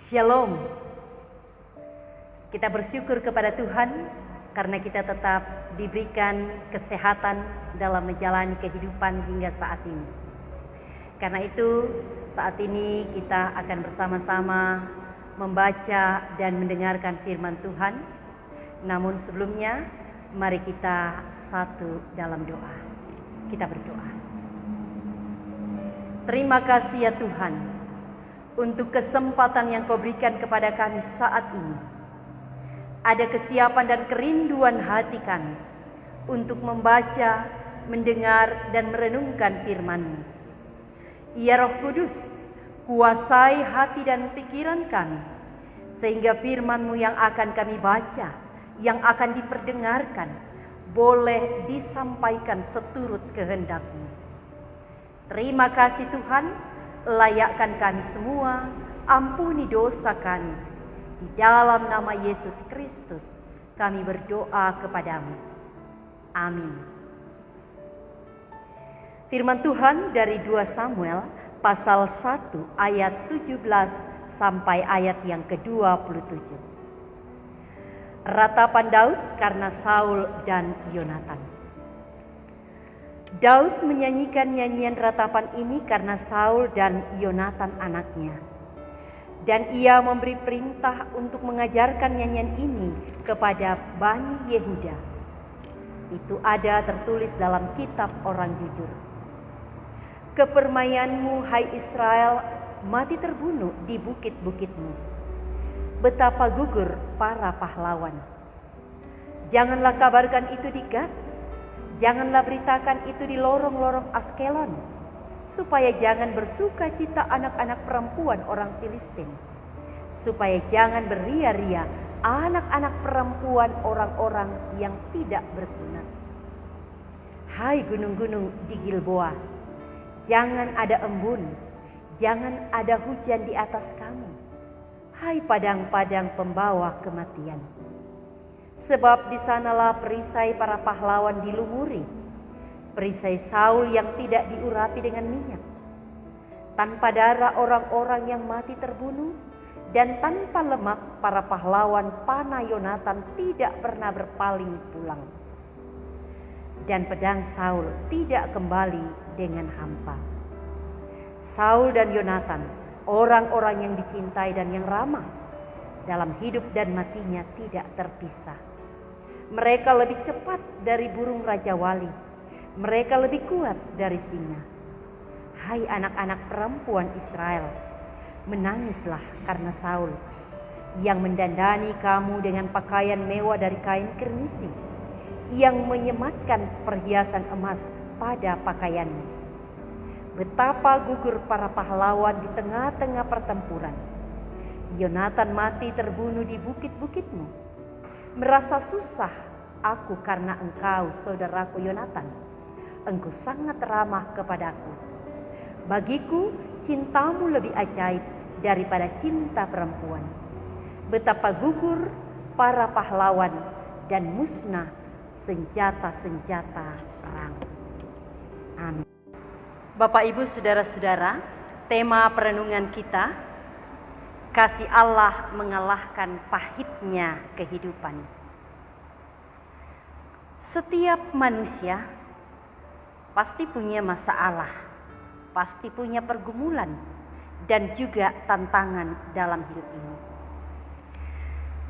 Shalom. Kita bersyukur kepada Tuhan karena kita tetap diberikan kesehatan dalam menjalani kehidupan hingga saat ini. Karena itu saat ini kita akan bersama-sama membaca dan mendengarkan firman Tuhan. Namun sebelumnya mari kita satu dalam doa. Kita berdoa. Terima kasih ya Tuhan untuk kesempatan yang Kau berikan kepada kami saat ini. Ada kesiapan dan kerinduan hati kami untuk membaca, mendengar, dan merenungkan firman-Mu. Ya Roh Kudus, kuasai hati dan pikiran kami, sehingga firman-Mu yang akan kami baca, yang akan diperdengarkan, boleh disampaikan seturut kehendak-Mu. Terima kasih Tuhan. Layakkan kami semua, ampuni dosa kami. Di dalam nama Yesus Kristus kami berdoa kepadamu. Amin. Firman Tuhan dari 2 Samuel pasal 1 ayat 17 sampai ayat yang ke-27. Ratapan Daud karena Saul dan Yonatan. Daud menyanyikan nyanyian ratapan ini karena Saul dan Yonatan anaknya. Dan ia memberi perintah untuk mengajarkan nyanyian ini kepada Bani Yehuda. Itu ada tertulis dalam kitab Orang Jujur. Kepermainanmu hai Israel mati terbunuh di bukit-bukitmu. Betapa gugur para pahlawan. Janganlah kabarkan itu di Gad. Janganlah beritakan itu di lorong-lorong Askelon, supaya jangan bersuka cita anak-anak perempuan orang Filistin, supaya jangan beria-ria anak-anak perempuan orang-orang yang tidak bersunat. Hai gunung-gunung di Gilboa, jangan ada embun, jangan ada hujan di atas kamu. Hai padang-padang pembawa kematian. Sebab di sanalah perisai para pahlawan dilumuri, perisai Saul yang tidak diurapi dengan minyak. Tanpa darah orang-orang yang mati terbunuh, dan tanpa lemak para pahlawan panah Yonatan tidak pernah berpaling pulang. Dan pedang Saul tidak kembali dengan hampa. Saul dan Yonatan, orang-orang yang dicintai dan yang ramah, dalam hidup dan matinya tidak terpisah. Mereka lebih cepat dari burung Raja Wali. Mereka lebih kuat dari singa. Hai anak-anak perempuan Israel, menangislah karena Saul, yang mendandani kamu dengan pakaian mewah dari kain kirmisi, yang menyematkan perhiasan emas pada pakaianmu. Betapa gugur para pahlawan di tengah-tengah pertempuran. Yonatan mati terbunuh di bukit-bukitmu. Merasa susah aku karena engkau, saudaraku Yonatan. Engkau sangat ramah kepadaku. Bagiku cintamu lebih ajaib daripada cinta perempuan. Betapa gugur para pahlawan dan musnah senjata-senjata perang. Amin. Bapak Ibu saudara-saudara, tema perenungan kita, kasih Allah mengalahkan pahitnya kehidupan. Setiap manusia pasti punya masalah, pasti punya pergumulan dan juga tantangan dalam hidup ini.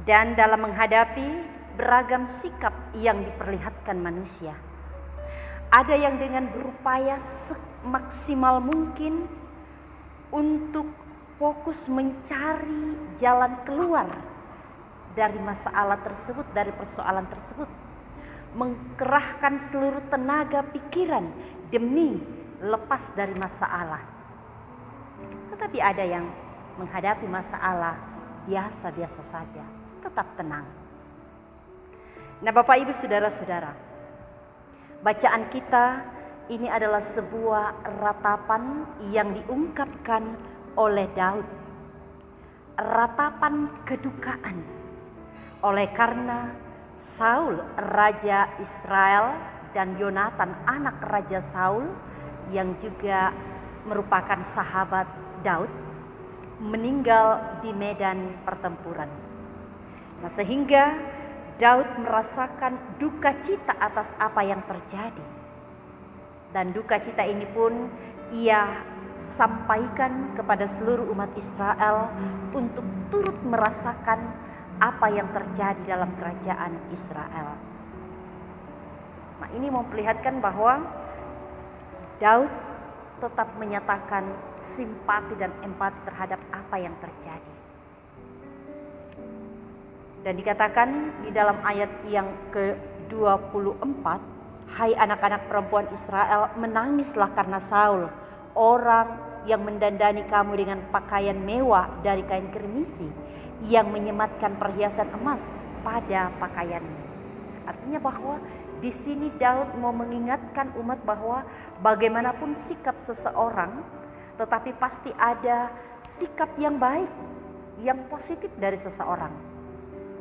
Dan dalam menghadapi beragam sikap yang diperlihatkan manusia, ada yang dengan berupaya semaksimal mungkin untuk fokus mencari jalan keluar dari masalah tersebut, dari persoalan tersebut. Mengkerahkan seluruh tenaga pikiran demi lepas dari masalah. Tetapi ada yang menghadapi masalah biasa-biasa saja, tetap tenang. Nah Bapak Ibu saudara-saudara, bacaan kita ini adalah sebuah ratapan yang diungkapkan oleh Daud, ratapan kedukaan oleh karena Saul raja Israel dan Yonatan anak raja Saul yang juga merupakan sahabat Daud meninggal di medan pertempuran. Nah, sehingga Daud merasakan duka cita atas apa yang terjadi. Dan duka cita ini pun ia sampaikan kepada seluruh umat Israel untuk turut merasakan apa yang terjadi dalam kerajaan Israel. Nah, ini memperlihatkan bahwa Daud tetap menyatakan simpati dan empati terhadap apa yang terjadi. Dan dikatakan di dalam ayat yang ke-24, hai anak-anak perempuan Israel, menangislah karena Saul, orang yang mendandani kamu dengan pakaian mewah dari kain kirmisi, yang menyematkan perhiasan emas pada pakaianmu. Artinya bahwa di sini Daud mau mengingatkan umat bahwa bagaimanapun sikap seseorang, tetapi pasti ada sikap yang baik, yang positif dari seseorang.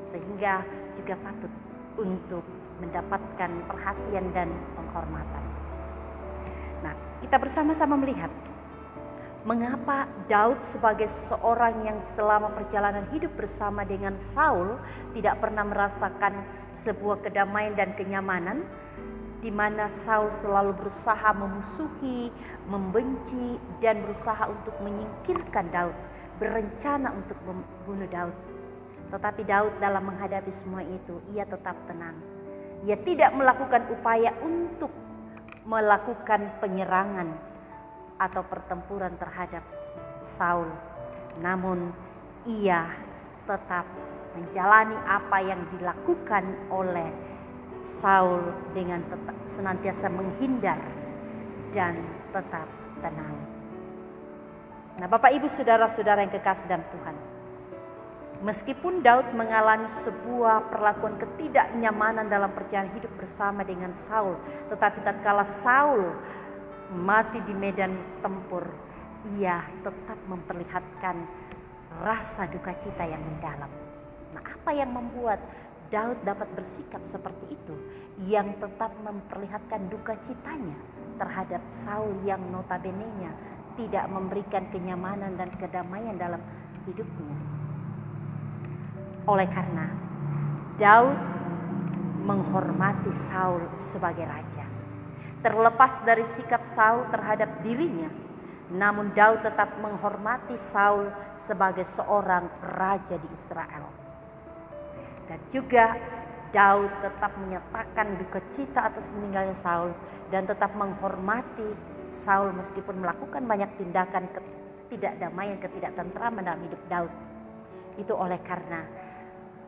Sehingga juga patut untuk mendapatkan perhatian dan penghormatan. Nah, kita bersama-sama melihat mengapa Daud sebagai seorang yang selama perjalanan hidup bersama dengan Saul tidak pernah merasakan sebuah kedamaian dan kenyamanan, di mana Saul selalu berusaha memusuhi, membenci, dan berusaha untuk menyingkirkan Daud, berencana untuk membunuh Daud. Tetapi Daud dalam menghadapi semua itu, ia tetap tenang. Ia tidak melakukan upaya untuk melakukan penyerangan atau pertempuran terhadap Saul. Namun ia tetap menjalani apa yang dilakukan oleh Saul dengan tetap senantiasa menghindar dan tetap tenang. Nah, Bapak Ibu saudara-saudara yang kekasih dalam Tuhan, meskipun Daud mengalami sebuah perlakuan ketidaknyamanan dalam perjalanan hidup bersama dengan Saul, tetapi tatkala Saul mati di medan tempur, ia tetap memperlihatkan rasa duka cita yang mendalam. Nah, apa yang membuat Daud dapat bersikap seperti itu, yang tetap memperlihatkan duka citanya terhadap Saul yang notabene-nya tidak memberikan kenyamanan dan kedamaian dalam hidupnya? Oleh karena Daud menghormati Saul sebagai raja. Terlepas dari sikap Saul terhadap dirinya, namun Daud tetap menghormati Saul sebagai seorang raja di Israel. Dan juga Daud tetap menyatakan duka cita atas meninggalnya Saul dan tetap menghormati Saul meskipun melakukan banyak tindakan ketidakdamaian, ketidaktentraman dalam hidup Daud. Itu oleh karena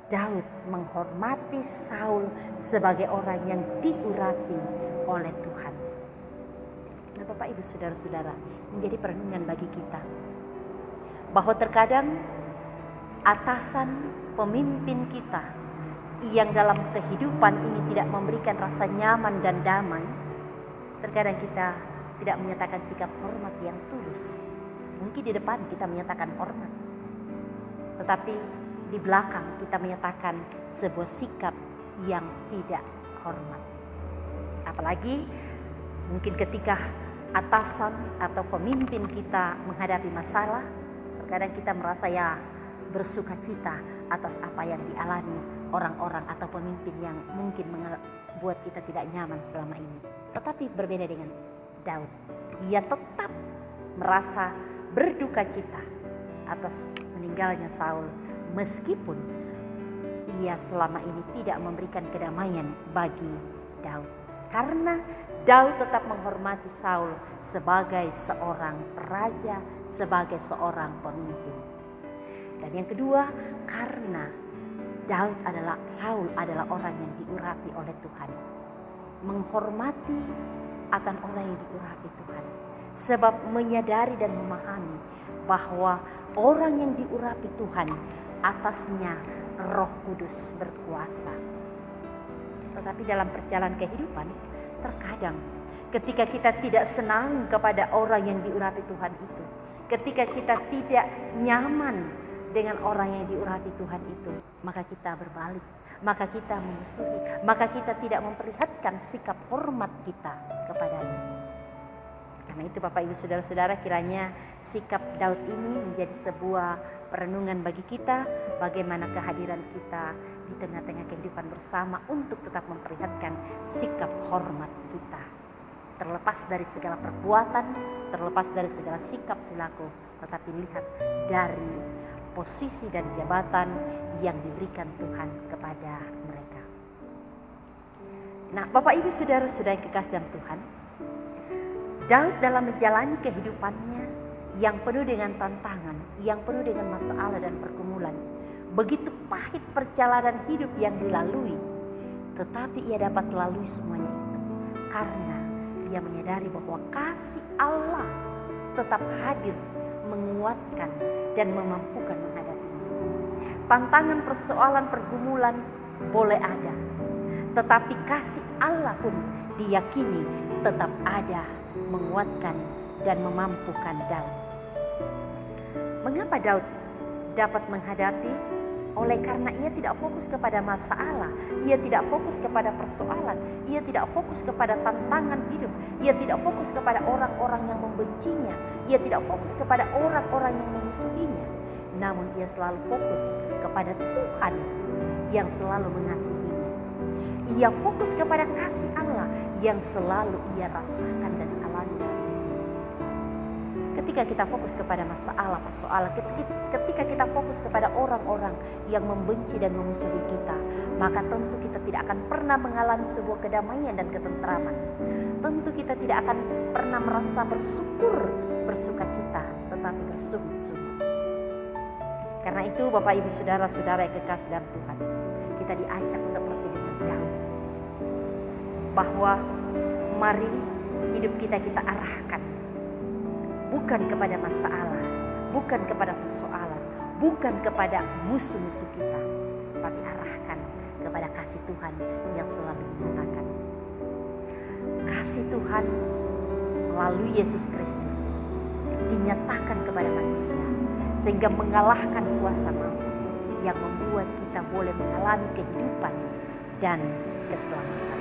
Daud menghormati Saul sebagai orang yang diurapi oleh Tuhan. Nah, Bapak Ibu saudara-saudara, menjadi perenungan bagi kita bahwa terkadang atasan, pemimpin kita yang dalam kehidupan ini tidak memberikan rasa nyaman dan damai, terkadang kita tidak menyatakan sikap hormat yang tulus. Mungkin di depan kita menyatakan hormat, tetapi di belakang kita menyatakan sebuah sikap yang tidak hormat. Apalagi mungkin ketika atasan atau pemimpin kita menghadapi masalah, terkadang kita merasa bersuka cita atas apa yang dialami orang-orang atau pemimpin yang mungkin membuat kita tidak nyaman selama ini. Tetapi berbeda dengan Daud, ia tetap merasa berduka cita atas meninggalnya Saul, meskipun ia selama ini tidak memberikan kedamaian bagi Daud. Karena Daud tetap menghormati Saul sebagai seorang raja, sebagai seorang pemimpin. Dan yang kedua, karena Saul adalah orang yang diurapi oleh Tuhan. Menghormati akan orang yang diurapi Tuhan. Sebab menyadari dan memahami bahwa orang yang diurapi Tuhan, atasnya Roh Kudus berkuasa. Tetapi dalam perjalanan kehidupan, terkadang ketika kita tidak senang kepada orang yang diurapi Tuhan itu, ketika kita tidak nyaman dengan orang yang diurapi Tuhan itu, maka kita berbalik, maka kita memusuhi, maka kita tidak memperlihatkan sikap hormat kita kepadanya. Karena Karena itu Bapak Ibu Saudara-saudara, kiranya sikap Daud ini menjadi sebuah perenungan bagi kita, bagaimana kehadiran kita di tengah-tengah kehidupan bersama untuk tetap memperlihatkan sikap hormat kita. Terlepas dari segala perbuatan, terlepas dari segala sikap perilaku, tetapi lihat dari posisi dan jabatan yang diberikan Tuhan kepada mereka. Nah, Bapak Ibu Saudara-saudara yang kekasih dalam Tuhan, Daud dalam menjalani kehidupannya yang penuh dengan tantangan, yang penuh dengan masalah dan pergumulan, begitu pahit perjalanan hidup yang dilalui, tetapi ia dapat lalui semuanya itu karena ia menyadari bahwa kasih Allah tetap hadir, menguatkan dan memampukan menghadapinya. Tantangan, persoalan, pergumulan boleh ada, tetapi kasih Allah pun diyakini tetap ada, menguatkan dan memampukan Daud. Mengapa Daud dapat menghadapi? Oleh karena ia tidak fokus kepada masalah, ia tidak fokus kepada persoalan, ia tidak fokus kepada tantangan hidup, ia tidak fokus kepada orang-orang yang membencinya, ia tidak fokus kepada orang-orang yang memusuhinya. Namun ia selalu fokus kepada Tuhan yang selalu mengasihinya. Ia fokus kepada kasih Allah yang selalu ia rasakan dan alami dalam hidup. Ketika kita fokus kepada masalah, persoalan, ketika kita fokus kepada orang-orang yang membenci dan memusuhi kita, maka tentu kita tidak akan pernah mengalami sebuah kedamaian dan ketentraman. Tentu kita tidak akan pernah merasa bersyukur, bersukacita, tetapi bersungut-sungut. Karena itu Bapak Ibu Saudara-saudara yang kekasih dalam Tuhan, kita diajak seperti dengan Daud, bahwa mari hidup kita arahkan bukan kepada masalah, bukan kepada persoalan, bukan kepada musuh-musuh kita, tapi arahkan kepada kasih Tuhan yang selalu dinyatakan. Kasih Tuhan melalui Yesus Kristus dinyatakan kepada manusia sehingga mengalahkan kuasa maut yang membuat kita boleh mengalami kehidupan dan keselamatan.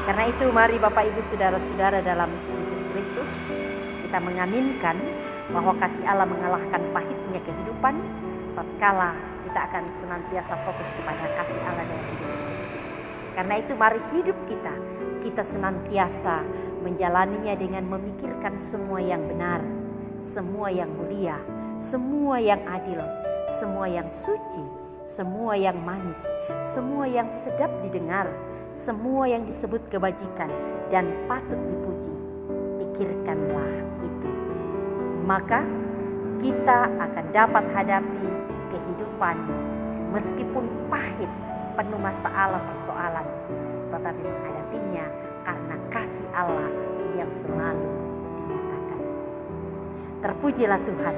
Karena itu mari Bapak Ibu Saudara-saudara dalam Yesus Kristus, kita mengaminkan bahwa kasih Allah mengalahkan pahitnya kehidupan tatkala kita akan senantiasa fokus kepada kasih Allah dalam hidup. Karena itu mari hidup kita senantiasa menjalaninya dengan memikirkan semua yang benar, semua yang mulia, semua yang adil, semua yang suci, semua yang manis, semua yang sedap didengar, semua yang disebut kebajikan dan patut dipuji. Pikirkanlah itu. Maka kita akan dapat hadapi kehidupan meskipun pahit, penuh masalah persoalan, tetapi menghadapinya karena kasih Allah yang selalu dinyatakan. Terpujilah Tuhan